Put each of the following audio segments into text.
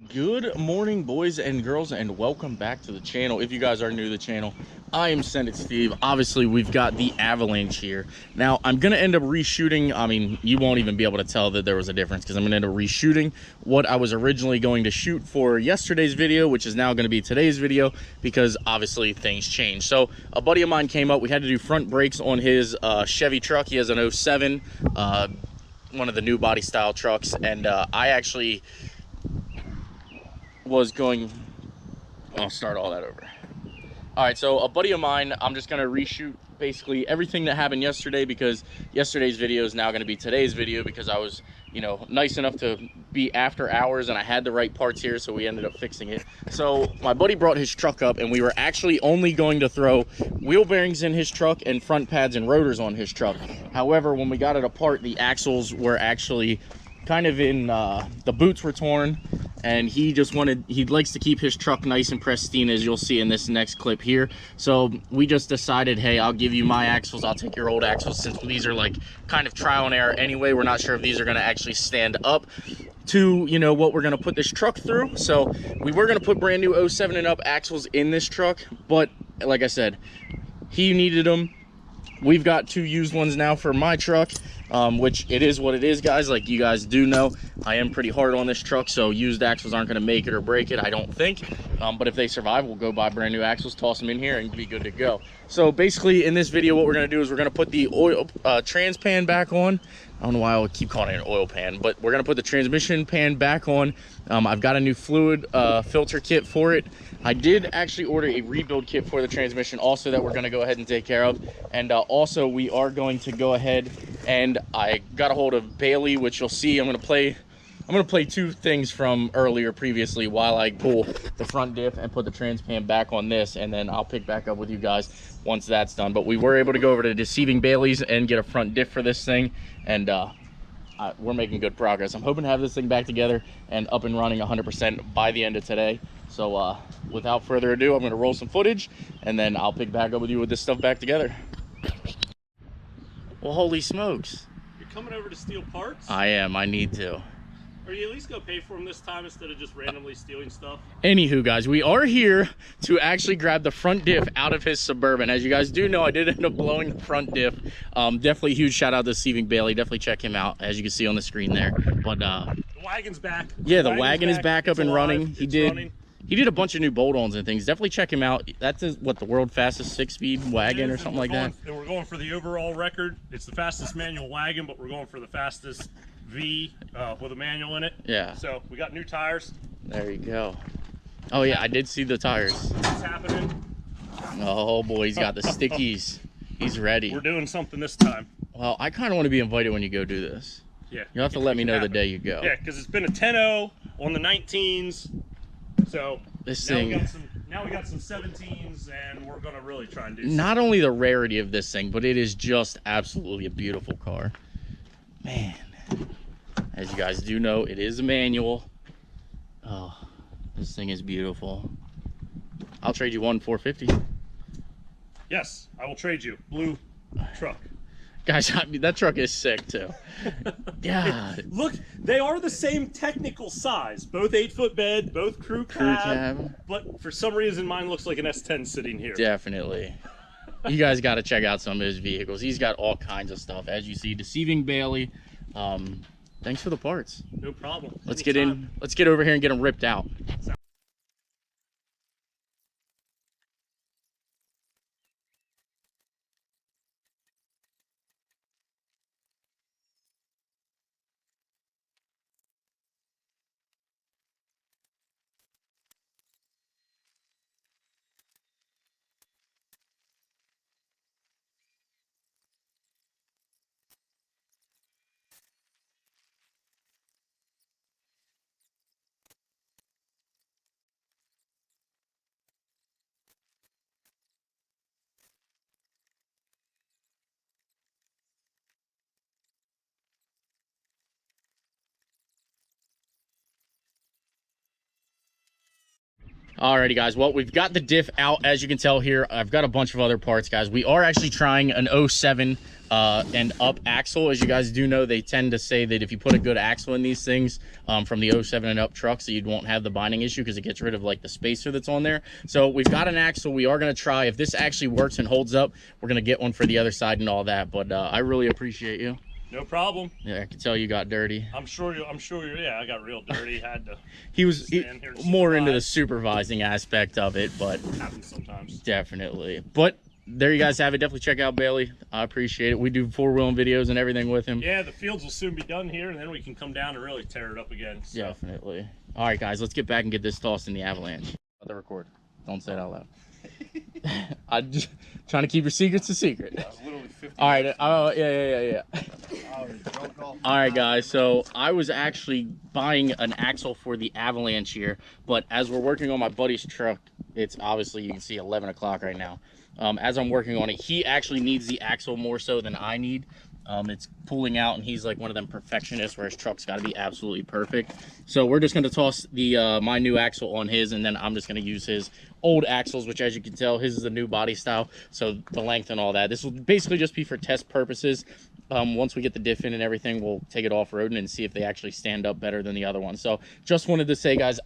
Good morning, boys and girls, and welcome back to the channel. If you guys are new to the channel, I am SendIt Steve. Obviously, we've got the Avalanche here. Now, I'm going to end up reshooting. I mean, you won't even be able to tell that there was a difference because I'm going to end up reshooting what I was originally going to shoot for yesterday's video, which is now going to be today's video because obviously things change. So a buddy of mine came up. We had to do front brakes on his Chevy truck. He has an 07, one of the new body style trucks, and I actually was going, I'll start all that over. All right, so a buddy of mine, I'm just gonna reshoot basically everything that happened yesterday because yesterday's video is now gonna be today's video because I was, you know, nice enough to be after hours and I had the right parts here, so we ended up fixing it. So my buddy brought his truck up and we were actually only going to throw wheel bearings in his truck and front pads and rotors on his truck. However, when we got it apart, the axles were actually kind of in, the boots were torn, and he likes to keep his truck nice and pristine, as you'll see in this next clip here. So we just decided, hey, I'll give you my axles, I'll take your old axles, since these are like kind of trial and error anyway. We're not sure if these are going to actually stand up to, you know, what we're going to put this truck through. So we were going to put brand new 07 and up axles in this truck, but like I said, he needed them. We've got two used ones now for my truck, which it is what it is, guys. Like you guys do know, I am pretty hard on this truck, so used axles aren't going to make it or break it, I don't think. But if they survive, we'll go buy brand new axles, toss them in here, and be good to go. So basically, in this video, what we're going to do is we're going to put the oil trans pan back on. I don't know why I keep calling it an oil pan, but we're going to put the transmission pan back on. I've got a new fluid filter kit for it. I did actually order a rebuild kit for the transmission also that we're going to go ahead and take care of. And also we are going to go ahead, and I got a hold of Bailey, which you'll see. I'm going to play two things from earlier previously while I pull the front diff and put the trans pan back on this, and then I'll pick back up with you guys once that's done. But we were able to go over to Deceiving Bailey's and get a front diff for this thing, and we're making good progress. I'm hoping to have this thing back together and up and running 100% by the end of today. So without further ado, I'm going to roll some footage, and then I'll pick back up with you with this stuff back together. Well, holy smokes. You're coming over to steal parts? I am. I need to. Or you at least go pay for them this time instead of just randomly stealing stuff? Anywho, guys, we are here to actually grab the front diff out of his Suburban. As you guys do know, I did end up blowing the front diff. Definitely huge shout out to Deceiving Bailey. Definitely check him out, as you can see on the screen there. But the wagon's back. Yeah, the wagon is back up and running. He did a bunch of new bolt-ons and things. Definitely check him out. That's what, the world fastest 6-speed wagon or something like that. And we're going for the overall record. It's the fastest manual wagon, but we're going for the fastest V with a manual in it. Yeah. So we got new tires. There you go. Oh yeah, I did see the tires. What's happening? Oh boy, he's got the stickies. He's ready. We're doing something this time. Well, I kind of want to be invited when you go do this. Yeah. You'll have to let me know the day you go. Yeah, because it's been a 10-0 on the 19s. So this now thing. we got some 17s, and we're gonna really try and do something. Not only the rarity of this thing, but it is just absolutely a beautiful car. Man, as you guys do know, it is a manual. Oh, this thing is beautiful. I'll trade you one 450. Yes, I will trade you. Blue truck. Guys, I mean, that truck is sick too. Yeah. Look, they are the same technical size. Both 8-foot bed, both crew cab. But for some reason, mine looks like an S10 sitting here. Definitely. You guys got to check out some of his vehicles. He's got all kinds of stuff. As you see, Deceiving Bailey. Thanks for the parts. No problem. Let's get in. Let's get over here and get them ripped out. Alrighty, guys, well, we've got the diff out, as you can tell here. I've got a bunch of other parts, guys. We are actually trying an 07 and up axle. As you guys do know, they tend to say that if you put a good axle in these things from the 07 and up trucks, that you won't have the binding issue because it gets rid of like the spacer that's on there. So we've got an axle. We are going to try, if this actually works and holds up, we're going to get one for the other side and all that. But I really appreciate you. No problem. Yeah, I can tell you got dirty. I'm sure. Yeah, I got real dirty. Had to. He was more into the supervising aspect of it, but happens sometimes. Definitely. But there you guys have it. Definitely check out Bailey. I appreciate it. We do four-wheeling videos and everything with him. Yeah, the fields will soon be done here, and then we can come down and really tear it up again. So. Definitely. All right, guys, let's get back and get this tossed in the avalanche. Let the record. Don't say it out loud. I'm just trying to keep your secrets a secret. All right. Oh, yeah. All right, guys. So I was actually buying an axle for the avalanche here, but as we're working on my buddy's truck, it's obviously, you can see 11 o'clock right now. As I'm working on it, he actually needs the axle more so than I need. It's pulling out, and he's like one of them perfectionists where his truck's got to be absolutely perfect. So we're just going to toss the my new axle on his, and then I'm just going to use his old axles, which, as you can tell, his is a new body style, so the length and all that. This will basically just be for test purposes. Once we get the diff in and everything, we'll take it off-roading and see if they actually stand up better than the other one. So just wanted to say, guys,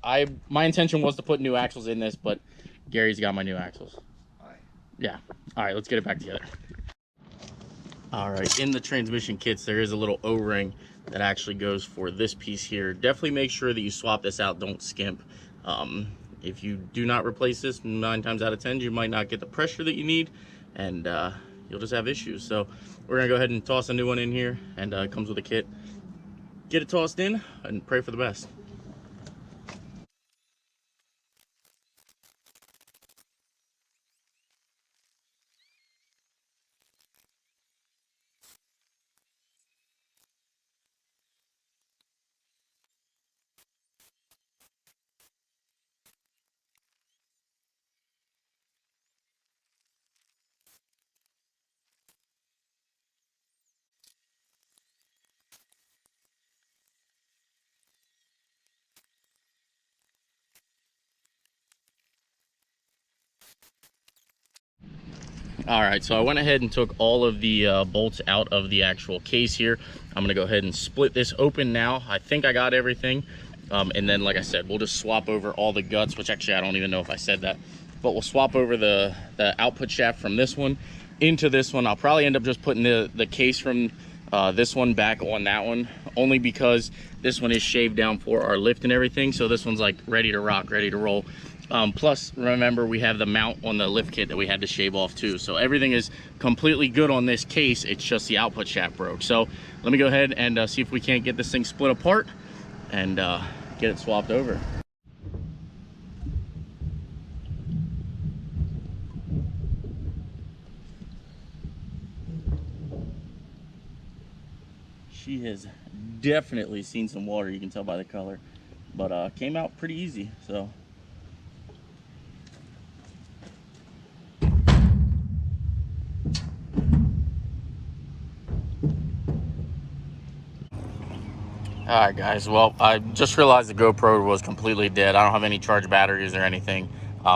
my intention was to put new axles in this, but Gary's got my new axles. Yeah. All right, let's get it back together. All right, in the transmission kits, there is a little O-ring that actually goes for this piece here. Definitely make sure that you swap this out. Don't skimp. If you do not replace this, 9 times out of 10, you might not get the pressure that you need, and you'll just have issues. So we're gonna go ahead and toss a new one in here, and it comes with a kit. Get it tossed in and pray for the best. All right, so I went ahead and took all of the bolts out of the actual case here. I'm gonna go ahead and split this open now. I think I got everything. And then, like I said, we'll just swap over all the guts, which actually I don't even know if I said that, but we'll swap over the output shaft from this one into this one. I'll probably end up just putting the case from this one back on that one, only because this one is shaved down for our lift and everything. So this one's like ready to rock, ready to roll. Plus, remember, we have the mount on the lift kit that we had to shave off too. So everything is completely good on this case. It's just the output shaft broke. So let me go ahead and see if we can't get this thing split apart and get it swapped over. She has definitely seen some water, you can tell by the color, but came out pretty easy. So all right, guys, well, I just realized the GoPro was completely dead. I don't have any charged batteries or anything,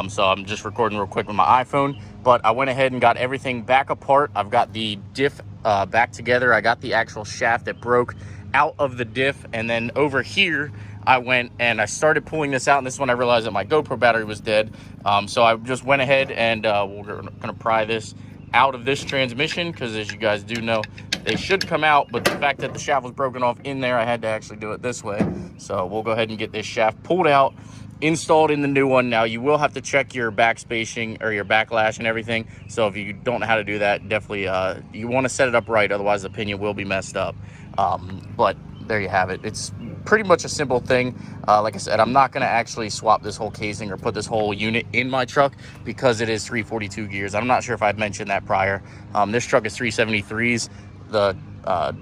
so I'm just recording real quick with my iPhone. But I went ahead and got everything back apart. I've got the diff back together. I got the actual shaft that broke out of the diff, and then over here I went and I started pulling this out, and this is when I realized that my GoPro battery was dead. So I just went ahead and we're gonna pry this out of this transmission, because as you guys do know, they should come out, but the fact that the shaft was broken off in there, I had to actually do it this way. So we'll go ahead and get this shaft pulled out, installed in the new one. Now you will have to check your back spacing or your backlash and everything. So if you don't know how to do that, definitely you want to set it up right, otherwise the pinion will be messed up. But there you have it. It's pretty much a simple thing. Like I said, I'm not going to actually swap this whole casing or put this whole unit in my truck because it is 342 gears. I'm not sure if I'd mentioned that prior. This truck is 373s. The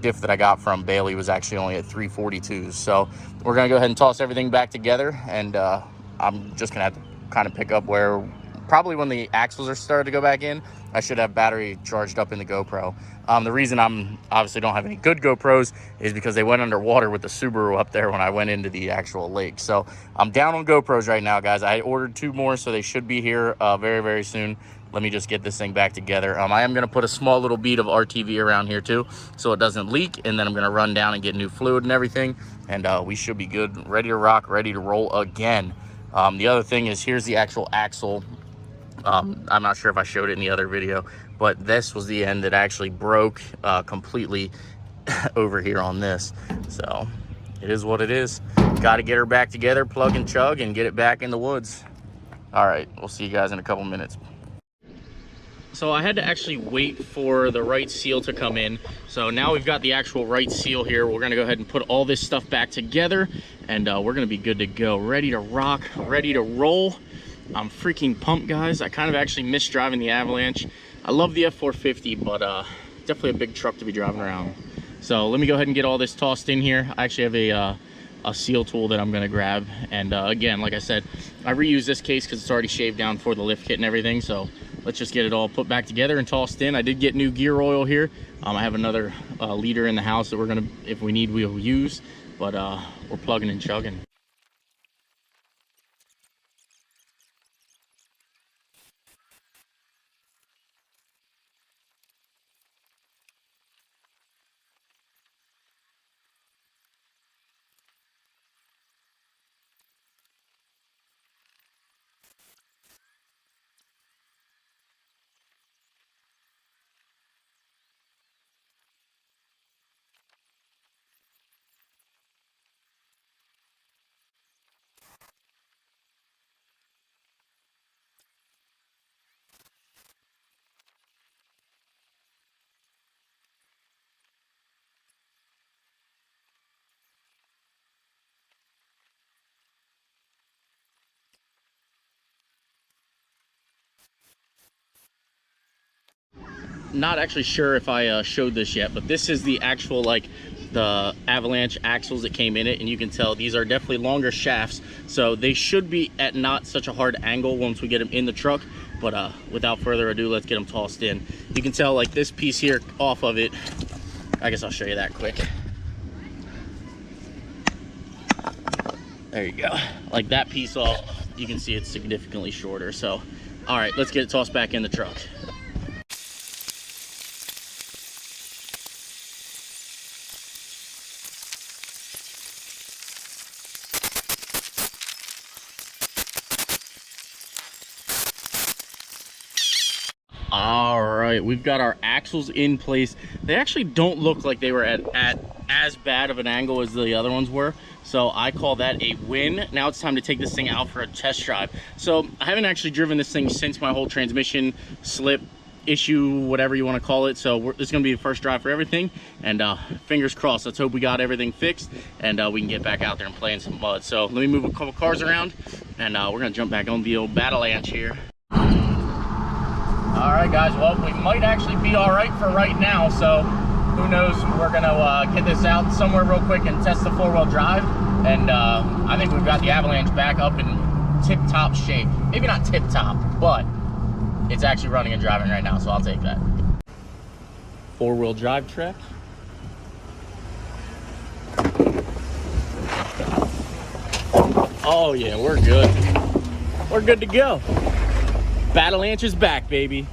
diff that I got from Bailey was actually only at 342s. So we're going to go ahead and toss everything back together, and I'm just going to have to kind of pick up where probably when the axles are started to go back in, I should have battery charged up in the GoPro. The reason I'm obviously don't have any good GoPros is because they went underwater with the Subaru up there when I went into the actual lake. So I'm down on GoPros right now, guys. I ordered 2 more, so they should be here very, very soon. let me just get this thing back together. I am going to put a small little bead of RTV around here too, so it doesn't leak, and then I'm going to run down and get new fluid and everything, and we should be good, ready to rock, ready to roll again. The other thing is, here's the actual axle. I'm not sure if I showed it in the other video, but this was the end that actually broke completely over here on this. So it is what it is. Got to get her back together, plug and chug, and get it back in the woods. All right, we'll see you guys in a couple minutes. So I had to actually wait for the right seal to come in. So now we've got the actual right seal here. We're gonna go ahead and put all this stuff back together, and we're gonna be good to go, ready to rock, ready to roll. I'm freaking pumped, guys. I kind of actually miss driving the Avalanche. I love the F450, but definitely a big truck to be driving around. So let me go ahead and get all this tossed in here. I actually have a seal tool that I'm gonna grab, and again, like I said, I reuse this case because it's already shaved down for the lift kit and everything. So let's just get it all put back together and tossed in. I did get new gear oil here. I have another liter in the house that we're gonna, if we need, we'll use, but we're plugging and chugging. Not actually sure if I showed this yet, but this is the actual, like, the Avalanche axles that came in it, and you can tell these are definitely longer shafts, so they should be at not such a hard angle once we get them in the truck. But without further ado, let's get them tossed in. You can tell, like, this piece here off of it, I guess I'll show you that quick. There you go. Like, that piece off, you can see it's significantly shorter. So all right, let's get it tossed back in the truck. All right, we've got our axles in place. They actually don't look like they were at as bad of an angle as the other ones were, so I call that a win. Now it's time to take this thing out for a test drive. So I haven't actually driven this thing since my whole transmission slip issue, whatever you want to call it. So this is going to be the first drive for everything, and fingers crossed. Let's hope we got everything fixed, and we can get back out there and play in some mud. So let me move a couple cars around, and we're going to jump back on the old battle Anche here. All right, guys, well, we might actually be all right for right now, so who knows. We're gonna get this out somewhere real quick and test the four-wheel drive, and I think we've got the Avalanche back up in tip-top shape. Maybe not tip-top, but it's actually running and driving right now, so I'll take that. Four-wheel drive track. Oh yeah, we're good. We're good to go. Battle Anche is back, baby.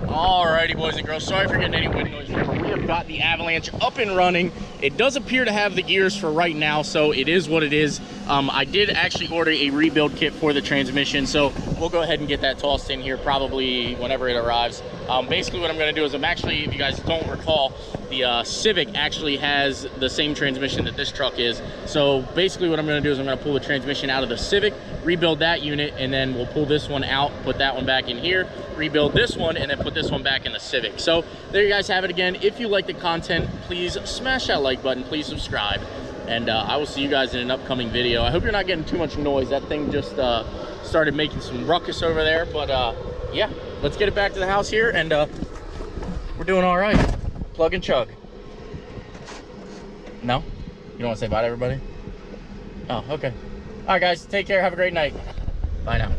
Alrighty, boys and girls, sorry for getting any wind noise. We have got the Avalanche up and running. It does appear to have the gears for right now, so it is what it is. I did actually order a rebuild kit for the transmission, so we'll go ahead and get that tossed in here probably whenever it arrives. Basically what I'm going to do is if you guys don't recall, the Civic actually has the same transmission that this truck is. So basically what I'm going to do is I'm going to pull the transmission out of the Civic, rebuild that unit, and then we'll pull this one out, put that one back in here, rebuild this one, and then put this one back in the Civic. So there you guys have it again. If you like the content, please smash that like button, please subscribe, and I will see you guys in an upcoming video. I hope you're not getting too much noise. That thing just started making some ruckus over there, but yeah, let's get it back to the house here, and we're doing all right. Plug and chug. No? You don't want to say bye to everybody? Oh, okay. All right, guys, take care. Have a great night. Bye now.